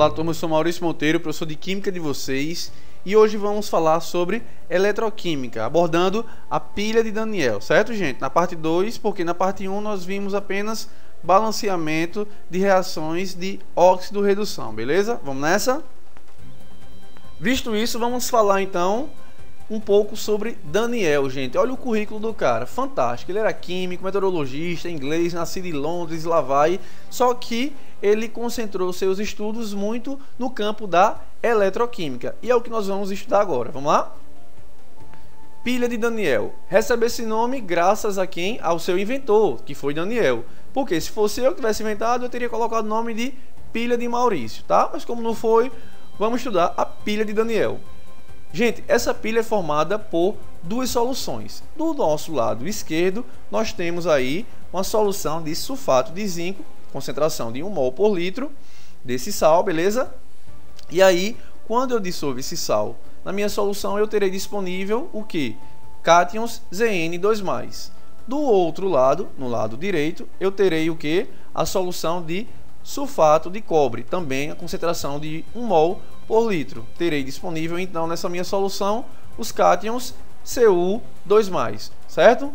Olá turma, eu sou Maurício Monteiro, professor de Química de vocês, e hoje vamos falar sobre eletroquímica, abordando a pilha de Daniell, certo gente? Na parte 2, porque na parte 1 nós vimos apenas balanceamento de reações de óxido-redução, beleza? Vamos nessa? Visto isso, vamos falar então um pouco sobre Daniell, gente. Olha o currículo do cara, fantástico. Ele era químico, meteorologista, inglês, nascido em Londres, Laval, só que ele concentrou seus estudos muito no campo da eletroquímica. E é o que nós vamos estudar agora. Vamos lá? Pilha de Daniell. Recebe esse nome graças a quem? Ao seu inventor, que foi Daniell. Porque se fosse eu que tivesse inventado, eu teria colocado o nome de pilha de Maurício, tá? Mas como não foi, vamos estudar a pilha de Daniell. Gente, essa pilha é formada por duas soluções. Do nosso lado esquerdo, nós temos aí uma solução de sulfato de zinco, concentração de 1 mol por litro desse sal, beleza? E aí, quando eu dissolvo esse sal na minha solução, eu terei disponível o que? Cátions Zn2+. Do outro lado, no lado direito, eu terei o que? A solução de sulfato de cobre, também a concentração de 1 mol por litro. Terei disponível então nessa minha solução os cátions Cu2+, certo?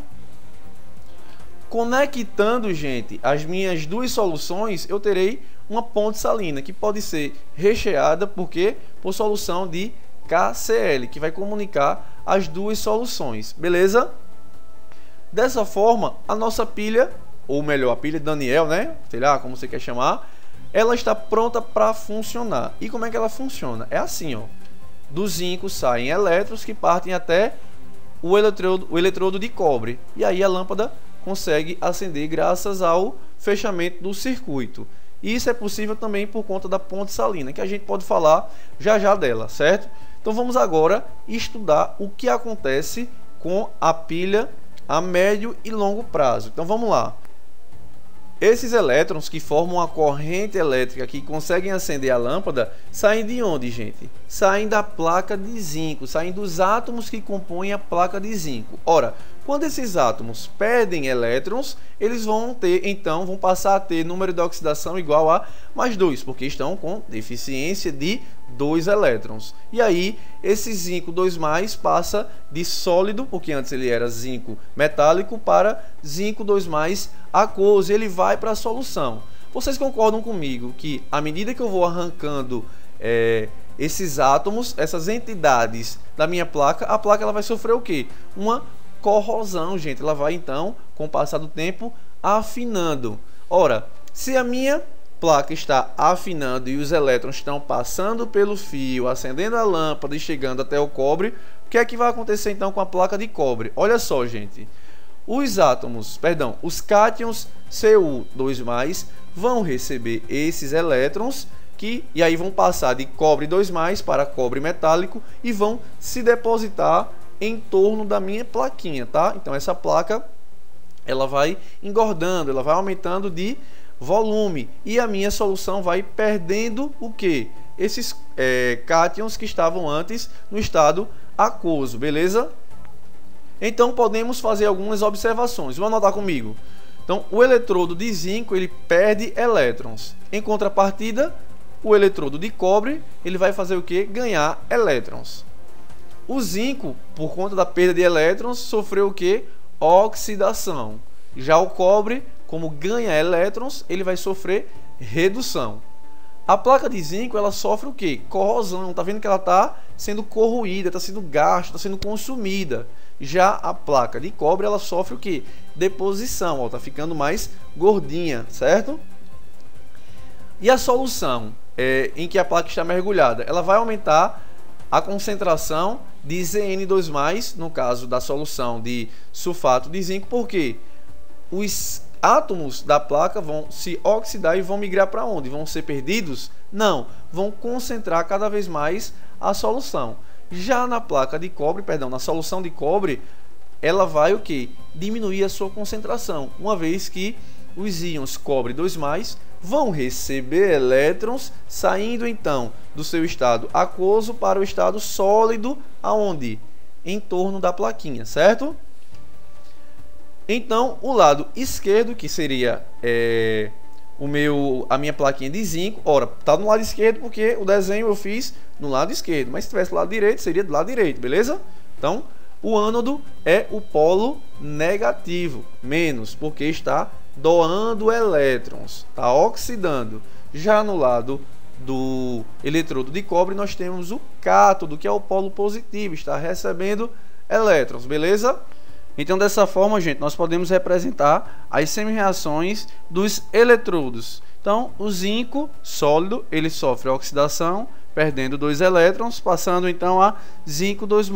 Conectando, gente, as minhas duas soluções, eu terei uma ponte salina que pode ser recheada por solução de KCl, que vai comunicar as duas soluções, beleza? Dessa forma, a nossa pilha, ou melhor, a pilha de Daniell, né? Sei lá como você quer chamar, ela está pronta para funcionar. E como é que ela funciona? É assim, ó. Do zinco saem elétrons que partem até o eletrodo de cobre. E aí a lâmpada consegue acender graças ao fechamento do circuito. E isso é possível também por conta da ponte salina, que a gente pode falar já já dela, certo? Então vamos agora estudar o que acontece com a pilha a médio e longo prazo. Então vamos lá. Esses elétrons que formam a corrente elétrica que conseguem acender a lâmpada saem de onde, gente? Saem da placa de zinco, saem dos átomos que compõem a placa de zinco. Ora, quando esses átomos perdem elétrons, eles vão passar a ter número de oxidação igual a +2, porque estão com deficiência de 2 elétrons. E aí, esse zinco 2+ passa de sólido, porque antes ele era zinco metálico, para zinco 2+ aquoso, ele vai para a solução. Vocês concordam comigo que, à medida que eu vou arrancando esses átomos, essas entidades da minha placa, a placa ela vai sofrer o quê? Uma corrosão, gente. Ela vai então, com o passar do tempo, afinando. Ora, se a minha placa está afinando e os elétrons estão passando pelo fio, acendendo a lâmpada e chegando até o cobre, o que é que vai acontecer então com a placa de cobre? Olha só, gente. Os cátions Cu2+ vão receber esses elétrons e aí vão passar de cobre 2+ para cobre metálico e vão se depositar em torno da minha plaquinha, tá? Então essa placa ela vai engordando, ela vai aumentando de volume e a minha solução vai perdendo o que? Esses cátions que estavam antes no estado aquoso, beleza? Então podemos fazer algumas observações. Vamos anotar comigo. Então o eletrodo de zinco ele perde elétrons. Em contrapartida, o eletrodo de cobre ele vai fazer o que? Ganhar elétrons. O zinco, por conta da perda de elétrons, sofreu o que? Oxidação. Já o cobre, como ganha elétrons, ele vai sofrer redução. A placa de zinco, ela sofre o que? Corrosão. Tá vendo que ela está sendo corroída, está sendo gasta, está sendo consumida. Já a placa de cobre, ela sofre o que? Deposição. Está ficando mais gordinha, certo? E a solução em que a placa está mergulhada, ela vai aumentar a concentração de Zn2+, no caso da solução de sulfato de zinco, porque os átomos da placa vão se oxidar e vão migrar para onde? Vão ser perdidos? Não, vão concentrar cada vez mais a solução. Já na placa de cobre, na solução de cobre, ela vai o que? Diminuir a sua concentração, uma vez que os íons cobre 2+ vão receber elétrons, saindo então do seu estado aquoso para o estado sólido, aonde? Em torno da plaquinha, certo? Então, o lado esquerdo, que seria a minha plaquinha de zinco. Ora, tá no lado esquerdo porque o desenho eu fiz no lado esquerdo, mas se tivesse do lado direito, seria do lado direito, beleza? Então, o ânodo é o polo negativo, menos, porque está doando elétrons, está oxidando. Já no lado do eletrodo de cobre, nós temos o cátodo, que é o polo positivo, está recebendo elétrons, beleza? Então, dessa forma, gente, nós podemos representar as semi-reações dos eletrodos. Então, o zinco sólido, ele sofre oxidação, perdendo 2 elétrons, passando então a zinco 2+,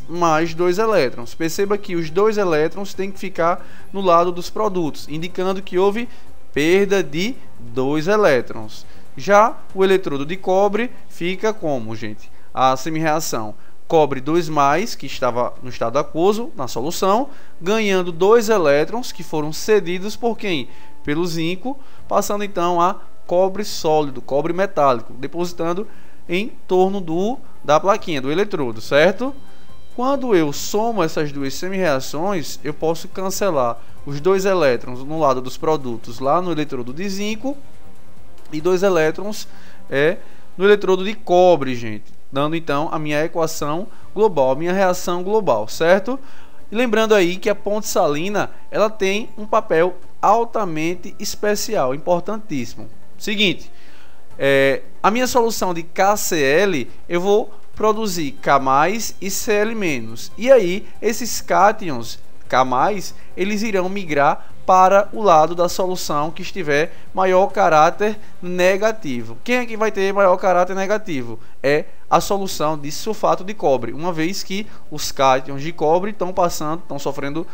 mais 2 elétrons. Perceba que os 2 elétrons têm que ficar no lado dos produtos, indicando que houve perda de 2 elétrons. Já o eletrodo de cobre fica como, gente? A semi-reação cobre 2+, que estava no estado aquoso, na solução, ganhando 2 elétrons, que foram cedidos por quem? Pelo zinco, passando então a cobre sólido, cobre metálico, depositando em torno da plaquinha, do eletrodo, certo? Quando eu somo essas duas semi-reações, eu posso cancelar os 2 elétrons no lado dos produtos, lá no eletrodo de zinco, e 2 elétrons no eletrodo de cobre, gente, dando então a minha equação global, a minha reação global, certo? E lembrando aí que a ponte salina, ela tem um papel altamente especial, importantíssimo. Seguinte, a minha solução de KCl, eu vou produzir K+ e Cl-. E aí, esses cátions K+, eles irão migrar para o lado da solução que estiver maior caráter negativo. Quem é que vai ter maior caráter negativo? É a solução de sulfato de cobre, uma vez que os cátions de cobre estão sofrendo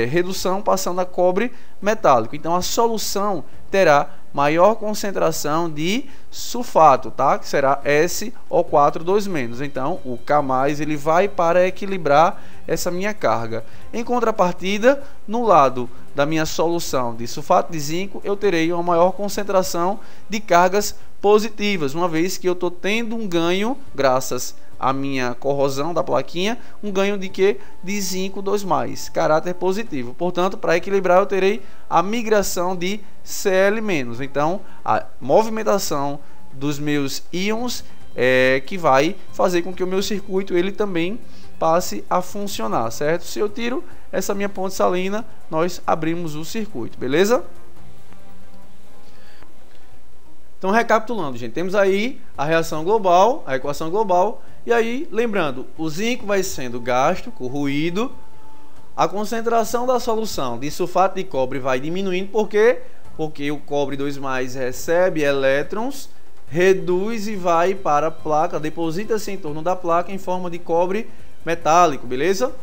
redução, passando a cobre metálico. Então a solução terá maior concentração de sulfato, tá? Que será SO4 2-. Então o K+ ele vai para equilibrar essa minha carga. Em contrapartida, no lado da minha solução de sulfato de zinco, eu terei uma maior concentração de cargas positivas, uma vez que eu estou tendo um ganho, graças à minha corrosão da plaquinha, um ganho de quê? De zinco 2+, caráter positivo. Portanto, para equilibrar, eu terei a migração de Cl-. Então, a movimentação dos meus íons que vai fazer com que o meu circuito ele também passe a funcionar, certo? Se eu tiro essa minha ponte salina, nós abrimos o circuito, beleza? Então, recapitulando, gente, temos aí a reação global, a equação global, e aí, lembrando, o zinco vai sendo gasto, corroído, a concentração da solução de sulfato de cobre vai diminuindo, por quê? Porque o cobre 2+ recebe elétrons, reduz e vai para a placa, deposita-se em torno da placa em forma de cobre metálico, beleza?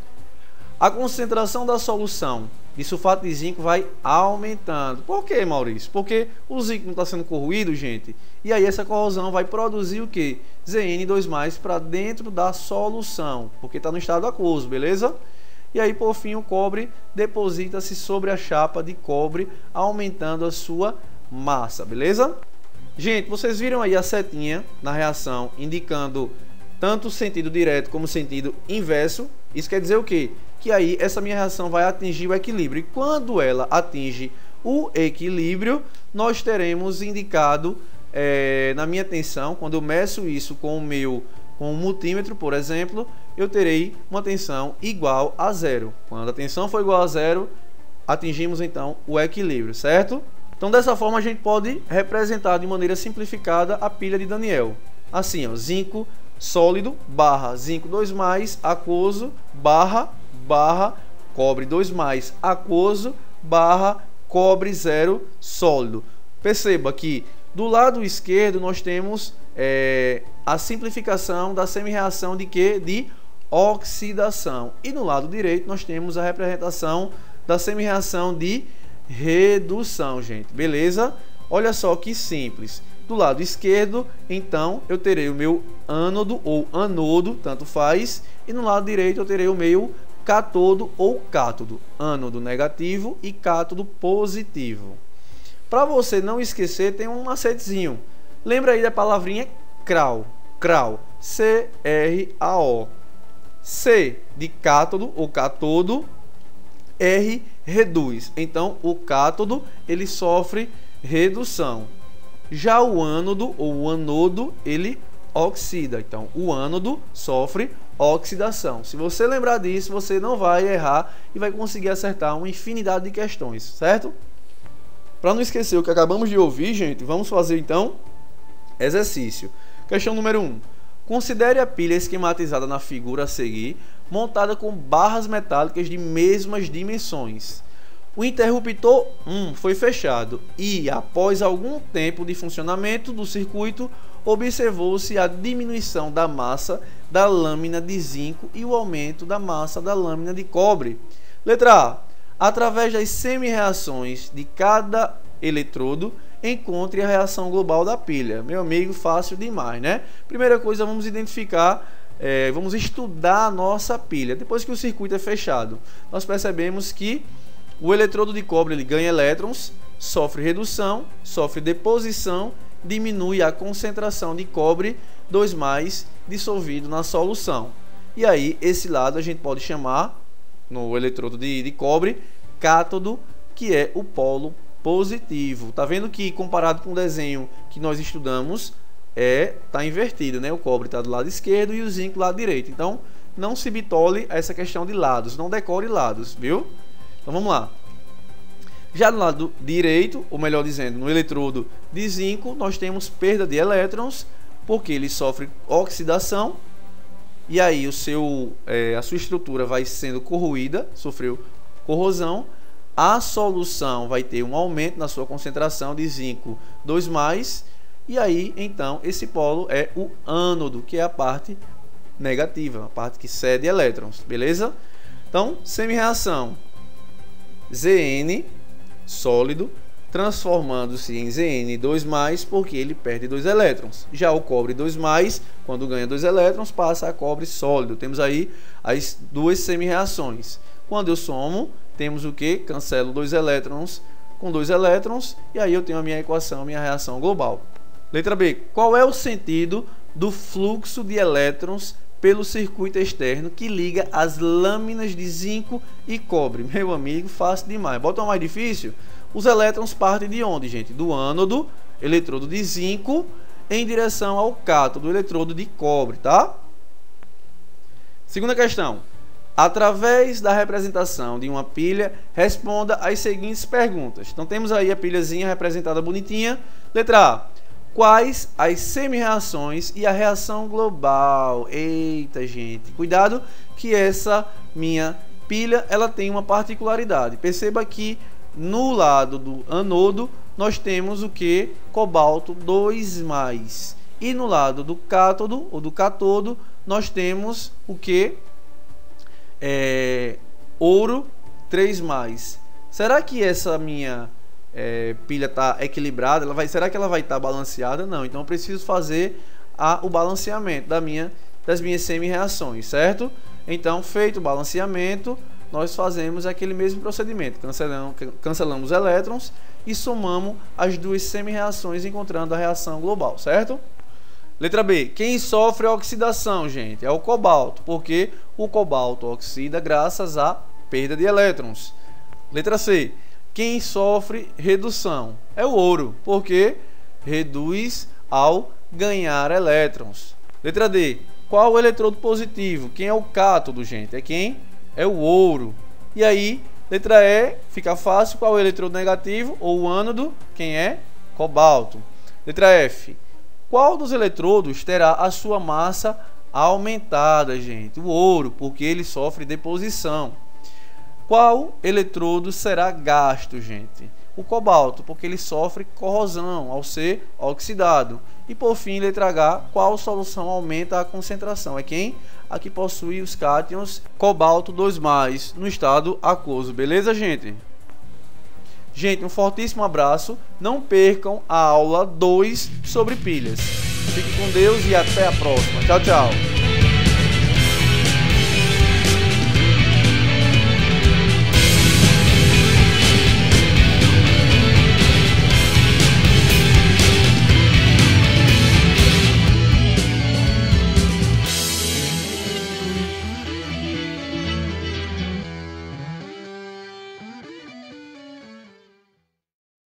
A concentração da solução de sulfato de zinco vai aumentando. Por que, Maurício? Porque o zinco não está sendo corroído, gente. E aí essa corrosão vai produzir o que? Zn2+ para dentro da solução, porque está no estado aquoso, beleza? E aí, por fim, o cobre deposita-se sobre a chapa de cobre, aumentando a sua massa, beleza? Gente, vocês viram aí a setinha na reação indicando tanto o sentido direto como o sentido inverso. Isso quer dizer o quê? Que aí essa minha reação vai atingir o equilíbrio. E quando ela atinge o equilíbrio, nós teremos indicado na minha tensão, quando eu meço isso com um multímetro, por exemplo, eu terei uma tensão igual a 0. Quando a tensão for igual a 0, atingimos então o equilíbrio, certo? Então dessa forma a gente pode representar de maneira simplificada a pilha de Daniell. Assim, ó, zinco sólido barra zinco 2+ aquoso barra cobre 2+ aquoso barra cobre 0 sólido. Perceba que do lado esquerdo nós temos a simplificação da semi-reação de quê? De oxidação. E no lado direito nós temos a representação da semi-reação de redução, gente. Beleza? Olha só que simples. Do lado esquerdo, então, eu terei o meu ânodo ou anodo, tanto faz. E no lado direito eu terei o meu cátodo ou cátodo. Ânodo negativo e cátodo positivo. Para você não esquecer, tem um macetezinho. Lembra aí da palavrinha CRAO. CRAO. C-R-A-O. C de cátodo ou cátodo. R reduz. Então, o cátodo ele sofre redução. Já o ânodo ou o anodo, ele oxida. Então, o ânodo sofre oxidação. Se você lembrar disso, você não vai errar e vai conseguir acertar uma infinidade de questões, certo? Para não esquecer o que acabamos de ouvir, gente, vamos fazer então exercício. Questão número 1. Considere a pilha esquematizada na figura a seguir, montada com barras metálicas de mesmas dimensões. O interruptor 1 foi fechado e, após algum tempo de funcionamento do circuito, observou-se a diminuição da massa da lâmina de zinco e o aumento da massa da lâmina de cobre. Letra A. Através das semi-reações de cada eletrodo, encontre a reação global da pilha. Meu amigo, fácil demais, né? Primeira coisa, vamos identificar, vamos estudar a nossa pilha. Depois que o circuito é fechado, nós percebemos que o eletrodo de cobre ele ganha elétrons, sofre redução, sofre deposição, diminui a concentração de cobre 2+ dissolvido na solução. E aí, esse lado a gente pode chamar, no eletrodo de cobre, cátodo, que é o polo positivo. Tá vendo que, comparado com o desenho que nós estudamos, tá invertido, né? O cobre está do lado esquerdo e o zinco do lado direito. Então, não se bitole essa questão de lados, não decore lados, viu? Então, vamos lá. Já no lado direito, ou melhor dizendo, no eletrodo de zinco, nós temos perda de elétrons, porque ele sofre oxidação, e aí a sua estrutura vai sendo corroída, sofreu corrosão, a solução vai ter um aumento na sua concentração de zinco 2+, e aí, então, esse polo é o ânodo, que é a parte negativa, a parte que cede elétrons, beleza? Então, semi-reação Zn, sólido, transformando-se em Zn2+, porque ele perde 2 elétrons. Já o cobre 2+, quando ganha 2 elétrons, passa a cobre sólido. Temos aí as duas semi-reações. Quando eu somo, temos o que? Cancelo 2 elétrons com 2 elétrons, e aí eu tenho a minha equação, a minha reação global. Letra B. Qual é o sentido do fluxo de elétrons pelo circuito externo que liga as lâminas de zinco e cobre? Meu amigo, fácil demais. Bota uma mais difícil. Os elétrons partem de onde, gente? Do ânodo, eletrodo de zinco, em direção ao cátodo, eletrodo de cobre, tá? Segunda questão. Através da representação de uma pilha, responda as seguintes perguntas. Então, temos aí a pilhazinha representada bonitinha. Letra A. Quais as semi-reações e a reação global? Eita, gente. Cuidado que essa minha pilha, ela tem uma particularidade. Perceba que no lado do anodo, nós temos o que? Cobalto 2+. E no lado do cátodo, ou do catodo, nós temos o que? Ouro 3+. Será que essa minha pilha está equilibrada? Será que ela vai estar balanceada? Não. Então eu preciso fazer o balanceamento das minhas semi-reações, certo? Então, feito o balanceamento, nós fazemos aquele mesmo procedimento. Cancelamos elétrons e somamos as duas semi-reações, encontrando a reação global, certo? Letra B. Quem sofre a oxidação, gente? É o cobalto, porque o cobalto oxida graças à perda de elétrons. Letra C. Quem sofre redução? É o ouro, porque reduz ao ganhar elétrons. Letra D. Qual o eletrodo positivo? Quem é o cátodo, gente? É quem? É o ouro. E aí, letra E, fica fácil. Qual é o eletrodo negativo ou o ânodo? Quem é? Cobalto. Letra F. Qual dos eletrodos terá a sua massa aumentada, gente? O ouro, porque ele sofre deposição. Qual eletrodo será gasto, gente? O cobalto, porque ele sofre corrosão ao ser oxidado. E por fim, letra H, qual solução aumenta a concentração? É quem? A que possui os cátions cobalto 2+, no estado aquoso. Beleza, gente? Gente, um fortíssimo abraço. Não percam a aula 2 sobre pilhas. Fique com Deus e até a próxima. Tchau, tchau.